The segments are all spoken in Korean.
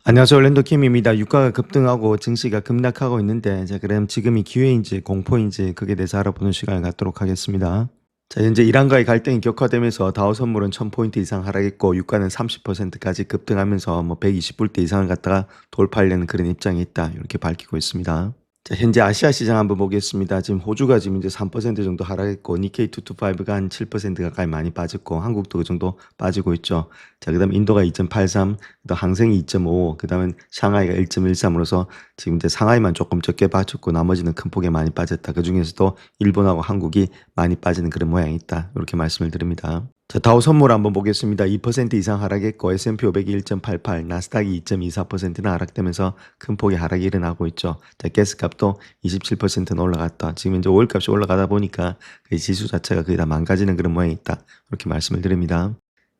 안녕하세요. 올랜도 김입니다. 유가가 급등하고 증시가 급락하고 있는데, 자, 그럼 지금이 기회인지 공포인지 그게 대해서 알아보는 시간을 갖도록 하겠습니다. 자, 현재 이란과의 갈등이 격화되면서 다우 선물은 1000포인트 이상 하락했고, 유가는 30%까지 급등하면서 120불대 이상을 갖다가 돌파하려는 그런 입장이 있다. 이렇게 밝히고 있습니다. 자, 현재 아시아 시장 한번 보겠습니다. 지금 호주가 지금 이제 3% 정도 하락했고, 니케이 225가 한 7% 가까이 많이 빠졌고, 한국도 그 정도 빠지고 있죠. 자, 그다음 인도가 2.83, 그다음 항생이 2.5, 그다음에 상하이가 1.13으로서 지금 이제 상하이만 조금 적게 빠졌고, 나머지는 큰 폭에 많이 빠졌다. 그 중에서도 일본하고 한국이 많이 빠지는 그런 모양이 있다. 이렇게 말씀을 드립니다. 자, 다우 선물 한번 보겠습니다. 2% 이상 하락했고 S&P 500이 1.88, 나스닥이 2.24%나 하락되면서 큰 폭의 하락이 일어나고 있죠. 자, 가스값도 27%는 올라갔다. 지금 이제 오일값이 올라가다 보니까 그 지수 자체가 거의 다 망가지는 그런 모양이 있다. 이렇게 말씀을 드립니다.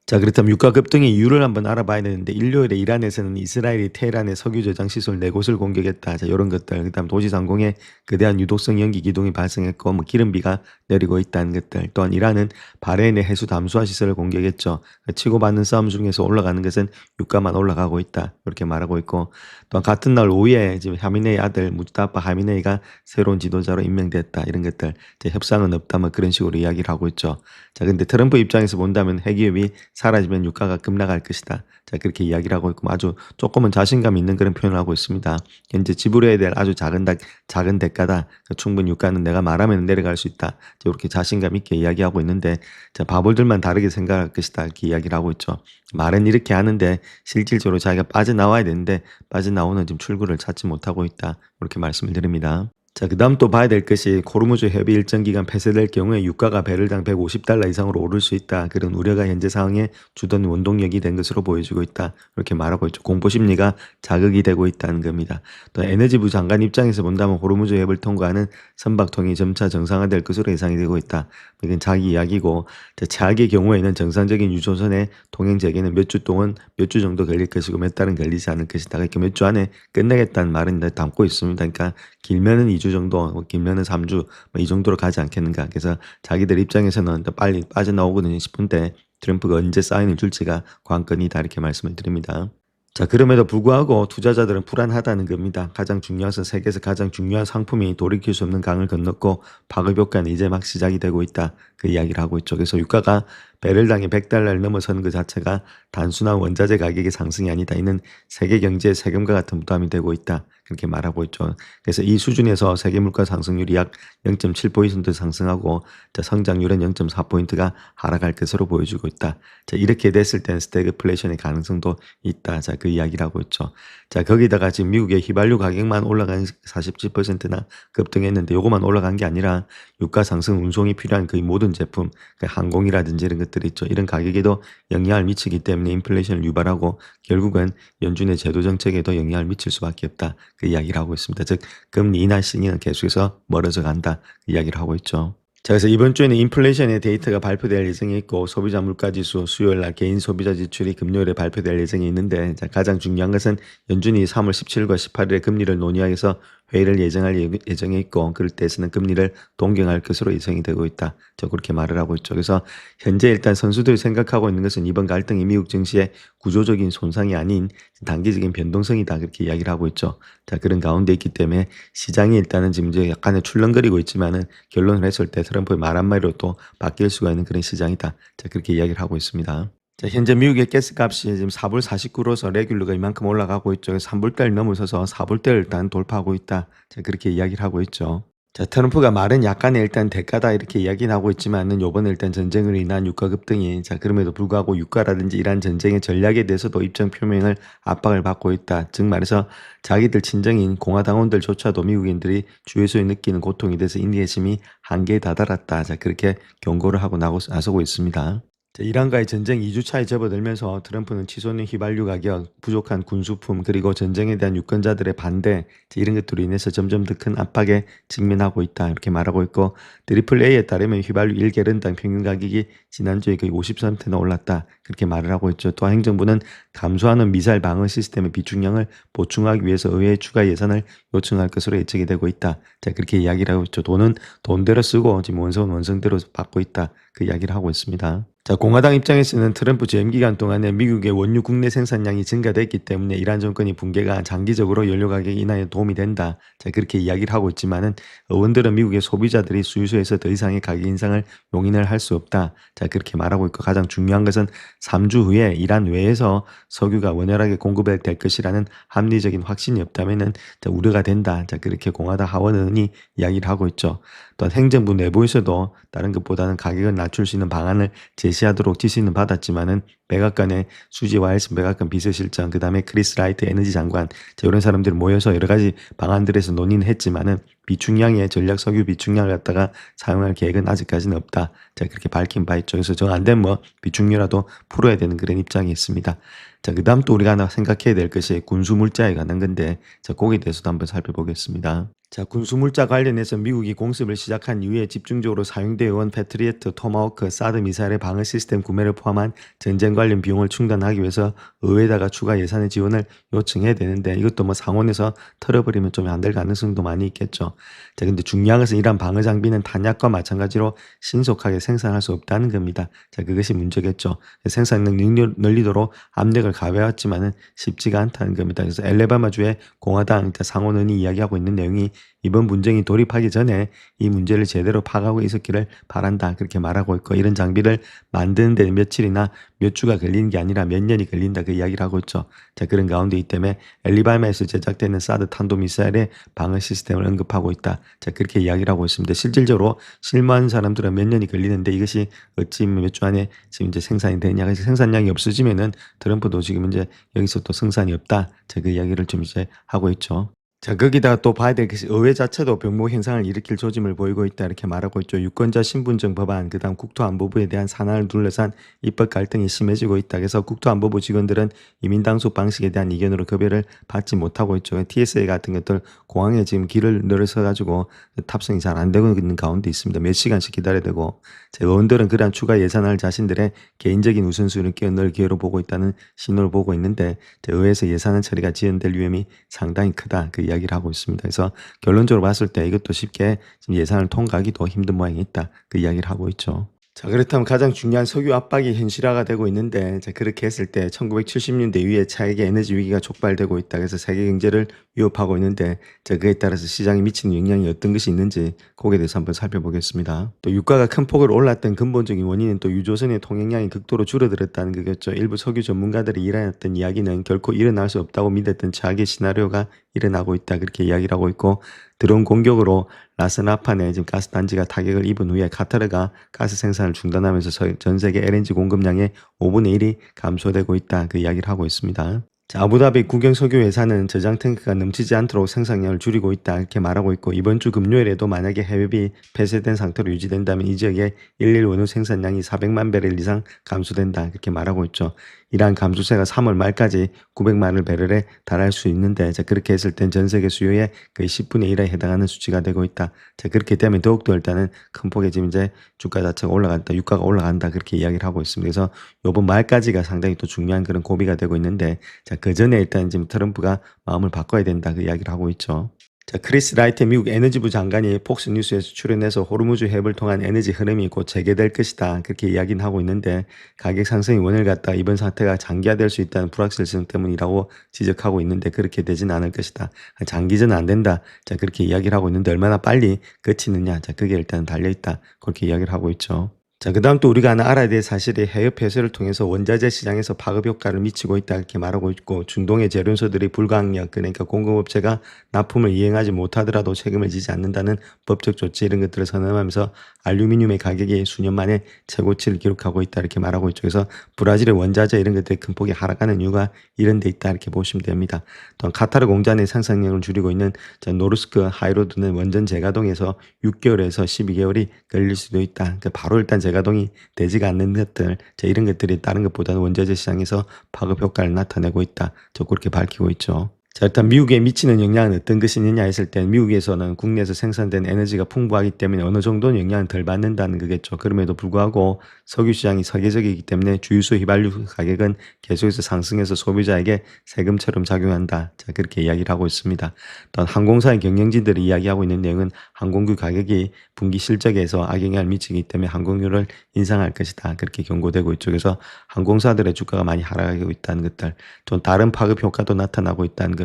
자, 그렇다면 유가 급등의 이유를 한번 알아봐야 되는데, 일요일에 이란에서는 이스라엘이 테헤란의 석유 저장 시설 4곳을 공격했다. 자, 이런 것들. 그다음 도시상공에 거대한 유독성 연기 기둥이 발생했고, 기름비가 내리고 있다는 것들. 또한 이란은 바레인의 해수 담수화 시설을 공격했죠. 치고받는 싸움 중에서 올라가는 것은 유가만 올라가고 있다. 이렇게 말하고 있고, 또한 같은 날 오후에 지금 하미네이 아들 무스타파 하미네이가 새로운 지도자로 임명됐다. 이런 것들. 자, 협상은 없다. 그런 식으로 이야기를 하고 있죠. 자, 근데 트럼프 입장에서 본다면 핵위협이 사라지면 유가가 급락할 것이다. 자, 그렇게 이야기를 하고 있고, 아주 조금은 자신감 있는 그런 표현을 하고 있습니다. 현재 지불해야 될 아주 작은 대가다. 충분히 유가는 내가 말하면 내려갈 수 있다. 자, 이렇게 자신감 있게 이야기하고 있는데, 자, 바볼들만 다르게 생각할 것이다. 이렇게 이야기를 하고 있죠. 말은 이렇게 하는데 실질적으로 자기가 빠져나와야 되는데 빠져나오는 지금 출구를 찾지 못하고 있다. 이렇게 말씀을 드립니다. 자, 그 다음 또 봐야 될 것이 호르무즈 협의 일정 기간 폐쇄될 경우에 유가가 배럴당 150달러 이상으로 오를 수 있다. 그런 우려가 현재 상황에 주된 원동력이 된 것으로 보여지고 있다. 이렇게 말하고 있죠. 공포 심리가 자극이 되고 있다는 겁니다. 또 에너지부 장관 입장에서 본다면 호르무즈 협을 통과하는 선박통이 점차 정상화될 것으로 예상이 되고 있다. 이건 자기 이야기고, 최악의 경우에는 정상적인 유조선의 통행 재개는 몇 주 동안 몇 주 정도 걸릴 것이고 몇 달은 걸리지 않을 것이다. 그러니까 몇 주 안에 끝내겠다는 말은 담고 있습니다. 그러니까 길면은 2주 정도, 길면은 3주 이 정도로 가지 않겠는가. 그래서 자기들 입장에서는 더 빨리 빠져나오거든요 싶은데 트럼프가 언제 사인을 줄지가 관건이다 이렇게 말씀을 드립니다. 자, 그럼에도 불구하고 투자자들은 불안하다는 겁니다. 가장 중요한 것은 세계에서 가장 중요한 상품이 돌이킬 수 없는 강을 건넜고 파급 효과는 이제 막 시작이 되고 있다. 그 이야기를 하고 있죠. 그래서 유가가 배럴당에 100달러를 넘어서는 그 자체가 단순한 원자재 가격의 상승이 아니다. 이는 세계 경제에 세금과 같은 부담이 되고 있다. 그렇게 말하고 있죠. 그래서 이 수준에서 세계 물가 상승률이 약 0.7% 상승하고 성장률은 0.4포인트가 하락할 것으로 보여지고 있다. 자, 이렇게 됐을 때는 스태그플레이션의 가능성도 있다. 자, 그 이야기를 하고 있죠. 자, 거기다가 지금 미국의 휘발유 가격만 올라간 47%나 급등했는데 요것만 올라간 게 아니라 유가 상승 운송이 필요한 거의 모든 제품, 항공이라든지 이런 것들이 있죠. 이런 가격에도 영향을 미치기 때문에 인플레이션을 유발하고 결국은 연준의 제도 정책에도 영향을 미칠 수밖에 없다. 그 이야기를 하고 있습니다. 즉 금리 인하 시기는 계속해서 멀어져 간다. 그 이야기를 하고 있죠. 자, 그래서 이번 주에는 인플레이션의 데이터가 발표될 예정이 있고 소비자 물가지수 수요일 날 개인 소비자 지출이 금요일에 발표될 예정이 있는데, 자, 가장 중요한 것은 연준이 3월 17일과 18일에 금리를 논의하여서 회의를 예정할 예정에 있고 그럴 때에서는 금리를 동경할 것으로 예상이 되고 있다. 저 그렇게 말을 하고 있죠. 그래서 현재 일단 선수들이 생각하고 있는 것은 이번 갈등이 미국 증시의 구조적인 손상이 아닌 단기적인 변동성이다. 그렇게 이야기를 하고 있죠. 자, 그런 가운데 있기 때문에 시장이 일단은 지금 이제 약간의 출렁거리고 있지만은 결론을 했을 때 트럼프의 말 한마디로 또 바뀔 수가 있는 그런 시장이다. 자, 그렇게 이야기를 하고 있습니다. 자, 현재 미국의 가스값이 지금 4불 49로서 레귤러가 이만큼 올라가고 있죠. 그래서 3불대를 넘어서서 4불대를 일단 돌파하고 있다. 자, 그렇게 이야기를 하고 있죠. 자, 트럼프가 말은 약간의 일단 대가다 이렇게 이야기는 하고 있지만은 요번에 일단 전쟁으로 인한 유가 급등이, 자, 그럼에도 불구하고 유가라든지 이란 전쟁의 전략에 대해서도 입장 표명을 압박을 받고 있다. 즉 말해서 자기들 친정인 공화당원들조차도 미국인들이 주요소에 느끼는 고통에 대해서 인내심이 한계에 다다랐다. 자, 그렇게 경고를 하고 나서고 있습니다. 자, 이란과의 전쟁 2주차에 접어들면서 트럼프는 치솟는 휘발유 가격, 부족한 군수품, 그리고 전쟁에 대한 유권자들의 반대, 이런 것들로 인해서 점점 더 큰 압박에 직면하고 있다. 이렇게 말하고 있고, AAA에 따르면 휘발유 1갤런당 평균 가격이 지난주에 거의 50센트나 올랐다. 그렇게 말을 하고 있죠. 또한 행정부는 감소하는 미사일 방어 시스템의 비축량을 보충하기 위해서 의회 추가 예산을 요청할 것으로 예측이 되고 있다. 자, 그렇게 이야기를 하고 있죠. 돈은 돈대로 쓰고 지금 원성은 원성대로 받고 있다. 그 이야기를 하고 있습니다. 자, 공화당 입장에서는 트럼프 재임 기간 동안에 미국의 원유 국내 생산량이 증가됐기 때문에 이란 정권이 붕괴가 장기적으로 연료 가격 인하에 도움이 된다. 자, 그렇게 이야기를 하고 있지만은 의원들은 미국의 소비자들이 수요소에서 더 이상의 가격 인상을 용인을 할 수 없다. 자, 그렇게 말하고 있고 가장 중요한 것은 3주 후에 이란 외에서 석유가 원활하게 공급될 것이라는 합리적인 확신이 없다면은 자, 우려가 된다. 자, 그렇게 공화당 하원 의원이 이야기를 하고 있죠. 또한 행정부 내부에서도 다른 것보다는 가격을 낮출 수 있는 방안을 제시하도록 지시는 받았지만은 백악관의 수지 와일슨 백악관 비서실장 그다음에 크리스 라이트 에너지 장관 이런 사람들이 모여서 여러 가지 방안들에서 논의는 했지만은 비축량의 전략 석유 비축량을 갖다가 사용할 계획은 아직까지는 없다. 자, 그렇게 밝힌 바 있죠. 그래서 정 안 되면 뭐 비축료라도 풀어야 되는 그런 입장이 있습니다. 자, 그다음 또 우리가 하나 생각해야 될 것이 군수 물자에 관한 건데 자, 거기에 대해서도 한번 살펴보겠습니다. 자, 군수물자 관련해서 미국이 공습을 시작한 이후에 집중적으로 사용되어 온 패트리어트, 토마호크, 사드 미사일의 방어 시스템 구매를 포함한 전쟁 관련 비용을 충당하기 위해서 의회에다가 추가 예산의 지원을 요청해야 되는데 이것도 뭐 상원에서 털어버리면 좀 안 될 가능성도 많이 있겠죠. 자, 근데 중요한 것은 이러한 방어 장비는 탄약과 마찬가지로 신속하게 생산할 수 없다는 겁니다. 자, 그것이 문제겠죠. 생산력 늘리도록 압력을 가해왔지만은 쉽지가 않다는 겁니다. 그래서 엘레바마주의 공화당 상원의원이 이야기하고 있는 내용이 이번 분쟁이 돌입하기 전에 이 문제를 제대로 파악하고 있었기를 바란다. 그렇게 말하고 있고 이런 장비를 만드는 데 며칠이나 몇 주가 걸리는 게 아니라 몇 년이 걸린다. 그 이야기를 하고 있죠. 자, 그런 가운데 이 때문에 엘리바마에서 제작되는 사드 탄도미사일의 방어 시스템을 언급하고 있다. 자, 그렇게 이야기를 하고 있습니다. 실질적으로 실무하는 사람들은 몇 년이 걸리는데 이것이 어찌 몇 주 안에 지금 이제 생산이 되냐. 그래서 생산량이 없어지면은 트럼프도 지금 이제 여기서 또 생산이 없다. 자, 그 이야기를 좀 이제 하고 있죠. 자, 거기다가 또 봐야 될 것이 의회 자체도 병목 현상을 일으킬 조짐을 보이고 있다 이렇게 말하고 있죠. 유권자 신분증 법안, 그다음 국토안보부에 대한 산하를 둘러싼 입법 갈등이 심해지고 있다. 그래서 국토안보부 직원들은 이민당속 방식에 대한 이견으로 급여를 받지 못하고 있죠. TSA 같은 것들 공항에 지금 길을 늘어서 가지고 탑승이 잘 안 되고 있는 가운데 있습니다. 몇 시간씩 기다려야 되고, 의원들은 그러한 추가 예산을 자신들의 개인적인 우선순위를 끼어넣을 기회로 보고 있다는 신호를 보고 있는데 의회에서 예산 처리가 지연될 위험이 상당히 크다. 그 이야기를 하고 있습니다. 그래서 결론적으로 봤을 때 이것도 쉽게 지금 예산을 통과하기도 힘든 모양이 있다. 그 이야기를 하고 있죠. 자, 그렇다면 가장 중요한 석유 압박이 현실화가 되고 있는데, 자, 그렇게 했을 때 1970년대 이후에 차액의 에너지 위기가 촉발되고 있다. 그래서 세계 경제를 위협하고 있는데, 자, 그에 따라서 시장에 미치는 영향이 어떤 것이 있는지 거기에 대해서 한번 살펴보겠습니다. 또 유가가 큰 폭으로 올랐던 근본적인 원인은 또 유조선의 통행량이 극도로 줄어들었다는 거겠죠. 일부 석유 전문가들이 일어났던 이야기는 결코 일어날 수 없다고 믿었던 최악의 시나리오가 일어나고 있다. 그렇게 이야기를 하고 있고, 드론 공격으로 라스나판에 지금 가스 단지가 타격을 입은 후에 카타르가 가스 생산을 중단하면서 전 세계 LNG 공급량의 5분의 1이 감소되고 있다. 그 이야기를 하고 있습니다. 자, 아부다비 국영석유 회사는 저장 탱크가 넘치지 않도록 생산량을 줄이고 있다 이렇게 말하고 있고 이번 주 금요일에도 만약에 해협이 폐쇄된 상태로 유지된다면 이 지역의 일일 원유 생산량이 400만 배럴 이상 감소된다 이렇게 말하고 있죠. 이러한 감소세가 3월 말까지 900만 배럴에 달할 수 있는데 자, 그렇게 했을 땐 전 세계 수요의 거의 10분의 1에 해당하는 수치가 되고 있다. 자, 그렇게 되면 더욱더 일단은 큰 폭의 지금 이제 주가 자체가 올라간다, 유가가 올라간다 그렇게 이야기를 하고 있습니다. 그래서 이번 말까지가 상당히 또 중요한 그런 고비가 되고 있는데 자, 그 전에 일단 지금 트럼프가 마음을 바꿔야 된다 그 이야기를 하고 있죠. 자, 크리스 라이트 미국 에너지부 장관이 폭스뉴스에서 출연해서 호르무즈 해협을 통한 에너지 흐름이 곧 재개될 것이다. 그렇게 이야기는 하고 있는데 가격 상승이 원을 갖다 이번 사태가 장기화될 수 있다는 불확실성 때문이라고 지적하고 있는데 그렇게 되지는 않을 것이다. 장기전은 안 된다. 자, 그렇게 이야기를 하고 있는데 얼마나 빨리 그치느냐. 자, 그게 일단 달려있다. 그렇게 이야기를 하고 있죠. 자, 그 다음 또 우리가 하나 알아야 될 사실이 해협 폐쇄를 통해서 원자재 시장에서 파급 효과를 미치고 있다 이렇게 말하고 있고 중동의 제련소들이 불가항력 그러니까 공급업체가 납품을 이행하지 못하더라도 책임을 지지 않는다는 법적 조치 이런 것들을 선언하면서 알루미늄의 가격이 수년 만에 최고치를 기록하고 있다 이렇게 말하고 있죠. 그래서 브라질의 원자재 이런 것들이 큰 폭이 하락하는 이유가 이런 데 있다 이렇게 보시면 됩니다. 또한 카타르 공장의 생산량을 줄이고 있는 노르스크 하이로드는 원전 재가동에서 6개월에서 12개월이 걸릴 수도 있다. 그러니까 바로 일단 재가동이 되지가 않는 것들, 이런 것들이 다른 것보다는 원자재 시장에서 파급 효과를 나타내고 있다. 그렇게 밝히고 있죠. 자, 일단 미국에 미치는 영향은 어떤 것이 있느냐 했을 때 미국에서는 국내에서 생산된 에너지가 풍부하기 때문에 어느 정도는 영향을 덜 받는다는 거겠죠. 그럼에도 불구하고 석유 시장이 세계적이기 때문에 주유소 휘발유 가격은 계속해서 상승해서 소비자에게 세금처럼 작용한다. 자, 그렇게 이야기를 하고 있습니다. 또한 항공사의 경영진들이 이야기하고 있는 내용은 항공기 가격이 분기 실적에서 악영향을 미치기 때문에 항공료를 인상할 것이다. 그렇게 경고되고 있죠. 그래서 항공사들의 주가가 많이 하락하고 있다는 것들, 좀 다른 파급 효과도 나타나고 있다는 겁니다.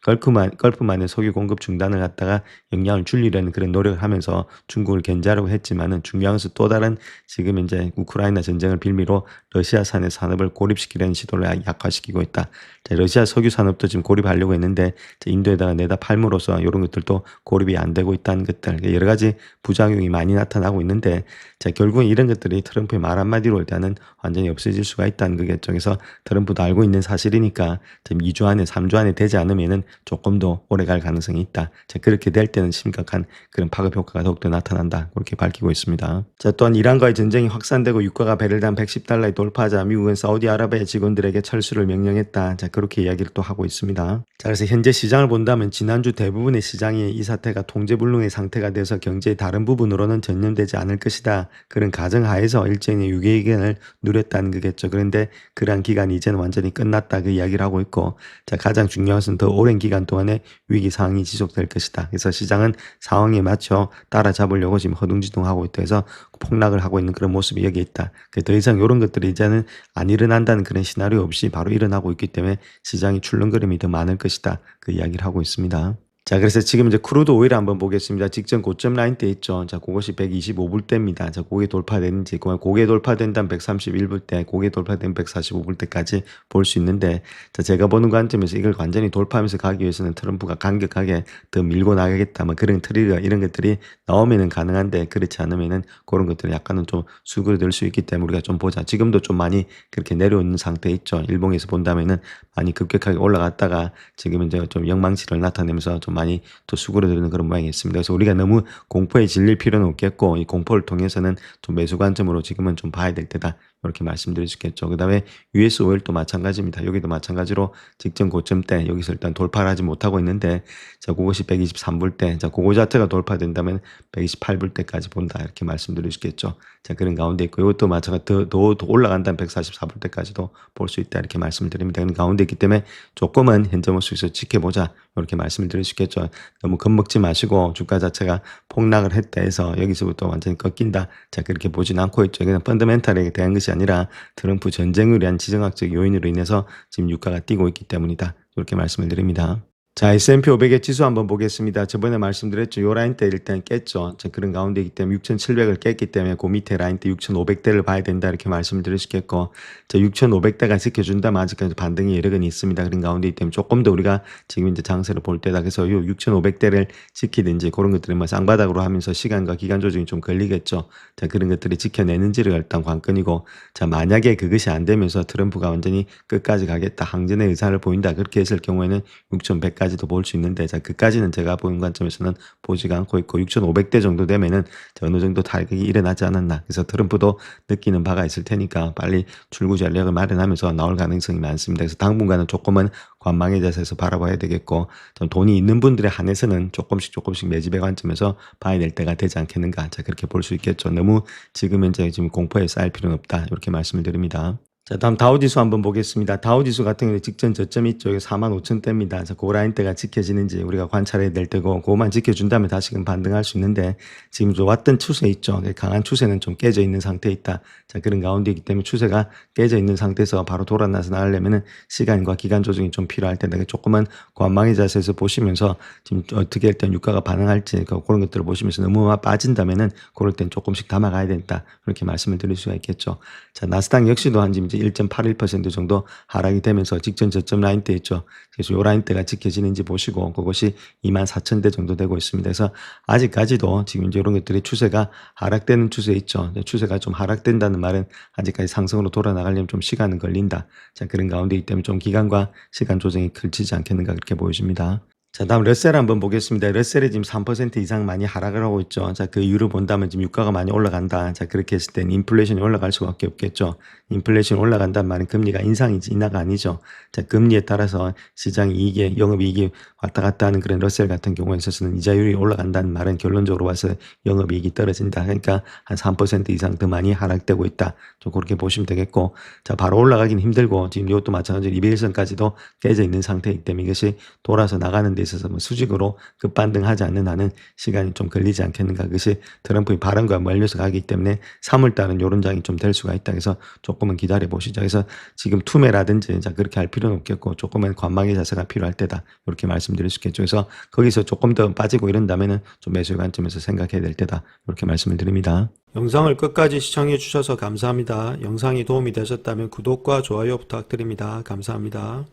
걸프만의 석유 공급 중단을 갖다가 영향을 줄이려는 그런 노력을 하면서 중국을 견제하려고 했지만은 중요한 것은 또 다른 지금 이제 우크라이나 전쟁을 빌미로 러시아산의 산업을 고립시키려는 시도를 약화시키고 있다. 자, 러시아 석유 산업도 지금 고립하려고 했는데 인도에다가 내다 팔므로써 이런 것들도 고립이 안 되고 있다는 것들, 여러 가지 부작용이 많이 나타나고 있는데, 자, 결국은 이런 것들이 트럼프의 말 한마디로 일단은 완전히 없어질 수가 있다는 거겠죠. 그래서 트럼프도 알고 있는 사실이니까 지금 2주 안에 3주 안에 되지 않으면은 조금 더 오래 갈 가능성이 있다. 자, 그렇게 될 때는 심각한 그런 파급 효과가 더욱더 나타난다. 그렇게 밝히고 있습니다. 자, 또한 이란과의 전쟁이 확산되고 유가가 배럴당 110달러에 돌파하자 미국은 사우디아라비아 직원들에게 철수를 명령했다. 자, 그렇게 이야기를 또 하고 있습니다. 자, 그래서 현재 시장을 본다면 지난주 대부분의 시장이 이 사태가 통제불능의 상태가 돼서 경제의 다른 부분으로는 전염되지 않을 것이다. 그런 가정하에서 일정의 유예기간을 누렸다는 거겠죠. 그런데 그러한 기간이 이제는 완전히 끝났다. 그 이야기를 하고 있고, 자, 가장 중요한 것은 더 오랜 기간 동안에 위기 상황이 지속될 것이다. 그래서 시장은 상황에 맞춰 따라잡으려고 지금 허둥지둥하고 있다 해서 폭락을 하고 있는 그런 모습이 여기 있다. 더 이상 이런 것들이 이제는 안 일어난다는 그런 시나리오 없이 바로 일어나고 있기 때문에 시장이 출렁거림이 더 많을 것이다. 그 이야기를 하고 있습니다. 자, 그래서 지금 이제 크루드 오일 한번 보겠습니다. 직전 고점 라인 때 있죠. 자, 그것이 125불대입니다. 자, 고게 돌파되는지, 고게 돌파된다면 131불대, 고게 돌파되면 145불대까지 볼 수 있는데, 자, 제가 보는 관점에서 이걸 완전히 돌파하면서 가기 위해서는 트럼프가 강력하게 더 밀고 나가겠다, 뭐 그런 트리거 이런 것들이 나오면은 가능한데, 그렇지 않으면은 그런 것들이 약간은 좀 수그러들 수 있기 때문에 우리가 좀 보자. 지금도 좀 많이 그렇게 내려오는 상태 있죠. 일봉에서 본다면은 많이 급격하게 올라갔다가 지금 이제 좀 영망치를 나타내면서 좀 많이 또 수그러드는 그런 모양이 있습니다. 그래서 우리가 너무 공포에 질릴 필요는 없겠고, 이 공포를 통해서는 좀 매수 관점으로 지금은 좀 봐야 될 때다. 이렇게 말씀드릴 수 있겠죠. 그 다음에 US 오일도 마찬가지입니다. 여기도 마찬가지로 직전 고점 때 여기서 일단 돌파를 하지 못하고 있는데, 자, 그것이 123불대, 자, 그거 자체가 돌파된다면 128불대까지 본다. 이렇게 말씀드릴 수 있겠죠. 자, 그런 가운데 있고, 이것도 마찬가지로 더 올라간다면 144불대까지도 볼 수 있다. 이렇게 말씀을 드립니다. 그런 가운데 있기 때문에 조금은 현재 모습에서 지켜보자. 이렇게 말씀을 드릴 수 있겠죠. 너무 겁먹지 마시고 주가 자체가 폭락을 했다 해서 여기서부터 완전히 꺾인다. 자, 그렇게 보진 않고 있죠. 그냥 펀더멘탈에 대한 것이 아니라 트럼프 전쟁을 위한 지정학적 요인으로 인해서 지금 유가가 뛰고 있기 때문이다. 이렇게 말씀을 드립니다. 자, S&P 500의 지수 한번 보겠습니다. 저번에 말씀드렸죠. 요 라인 때 일단 깼죠. 자, 그런 가운데이기 때문에 6,700을 깼기 때문에 그 밑에 라인 때 6,500대를 봐야 된다. 이렇게 말씀을 드릴 수 있겠고, 자, 6,500대가 지켜준다면 아직까지 반등이 여러건이 있습니다. 그런 가운데이기 때문에 조금 더 우리가 지금 이제 장세를 볼 때다. 그래서 요 6,500대를 지키든지 그런 것들은 뭐 쌍바닥으로 하면서 시간과 기간 조정이 좀 걸리겠죠. 자, 그런 것들이 지켜내는지를 일단 관건이고, 자, 만약에 그것이 안 되면서 트럼프가 완전히 끝까지 가겠다. 항전의 의사를 보인다. 그렇게 했을 경우에는 6,100까지 까지도 볼 수 있는데, 자, 그까지는 제가 보는 관점에서는 보지가 않고 있고 6,500대 정도 되면은 어느 정도 타격이 일어나지 않았나. 그래서 트럼프도 느끼는 바가 있을 테니까 빨리 출구 전략을 마련하면서 나올 가능성이 많습니다. 그래서 당분간은 조금은 관망의 자세에서 바라봐야 되겠고, 좀 돈이 있는 분들에 한해서는 조금씩 매집의 관점에서 봐야 될 때가 되지 않겠는가. 자, 그렇게 볼 수 있겠죠. 너무 지금 현재 지금 공포에 쌓일 필요는 없다. 이렇게 말씀을 드립니다. 자, 다음 다우지수 한번 보겠습니다. 다우지수 같은 경우에 직전 저점이 있죠. 45,000대입니다. 자, 그 라인대가 지켜지는지 우리가 관찰해야 될 때고, 그거만 지켜준다면 다시금 반등할 수 있는데, 지금 왔던 추세 있죠. 강한 추세는 좀 깨져 있는 상태에 있다. 자, 그런 가운데이기 때문에 추세가 깨져 있는 상태에서 바로 돌아나서 나가려면은 시간과 기간 조정이 좀 필요할 텐데, 조금만 관망의 자세에서 보시면서 지금 어떻게 일단 유가가 반응할지 그런 것들을 보시면서 너무 빠진다면은 그럴 땐 조금씩 담아가야 된다. 그렇게 말씀을 드릴 수가 있겠죠. 자, 나스닥 역시도 한 지금 이제 1.81% 정도 하락이 되면서 직전 저점 라인대 있죠. 그래서 요 라인대가 지켜지는지 보시고, 그것이 24,000대 정도 되고 있습니다. 그래서 아직까지도 지금 이제 이런 것들이 추세가 하락되는 추세 있죠. 추세가 좀 하락된다는 말은 아직까지 상승으로 돌아나가려면 좀 시간은 걸린다. 자, 그런 가운데이기 때문에 좀 기간과 시간 조정이 걸치지 않겠는가 그렇게 보여집니다. 자, 다음 러셀 한번 보겠습니다. 러셀이 지금 3% 이상 많이 하락을 하고 있죠. 자, 그 이유를 본다면 지금 유가가 많이 올라간다. 자, 그렇게 했을 때는 인플레이션이 올라갈 수밖에 없겠죠. 인플레이션이 올라간다는 말은 금리가 인상이지 인하가 아니죠. 자, 금리에 따라서 시장 이익에 영업이익이 왔다 갔다 하는 그런 러셀 같은 경우에 있어서는 이자율이 올라간다는 말은 결론적으로 봐서 영업이익이 떨어진다. 그러니까 한 3% 이상 더 많이 하락되고 있다. 좀 그렇게 보시면 되겠고, 자, 바로 올라가긴 힘들고 지금 이것도 마찬가지로 200일선까지도 깨져 있는 상태이기 때문에 이것이 돌아서 나가는 데 있어서 뭐 수직으로 급반등하지 않는 한은 시간이 좀 걸리지 않겠는가. 그것이 트럼프의 발언과 멀려서 가기 때문에 3월달은 요런 장이 좀 될 수가 있다. 그래서 조금은 기다려 보시죠. 그래서 지금 투매라든지 자 그렇게 할 필요는 없겠고 조금은 관망의 자세가 필요할 때다. 이렇게 말씀드릴 수 있겠죠. 그래서 거기서 조금 더 빠지고 이런다면은 좀 매수의 관점에서 생각해야 될 때다. 이렇게 말씀을 드립니다. 영상을 끝까지 시청해 주셔서 감사합니다. 영상이 도움이 되셨다면 구독과 좋아요 부탁드립니다. 감사합니다.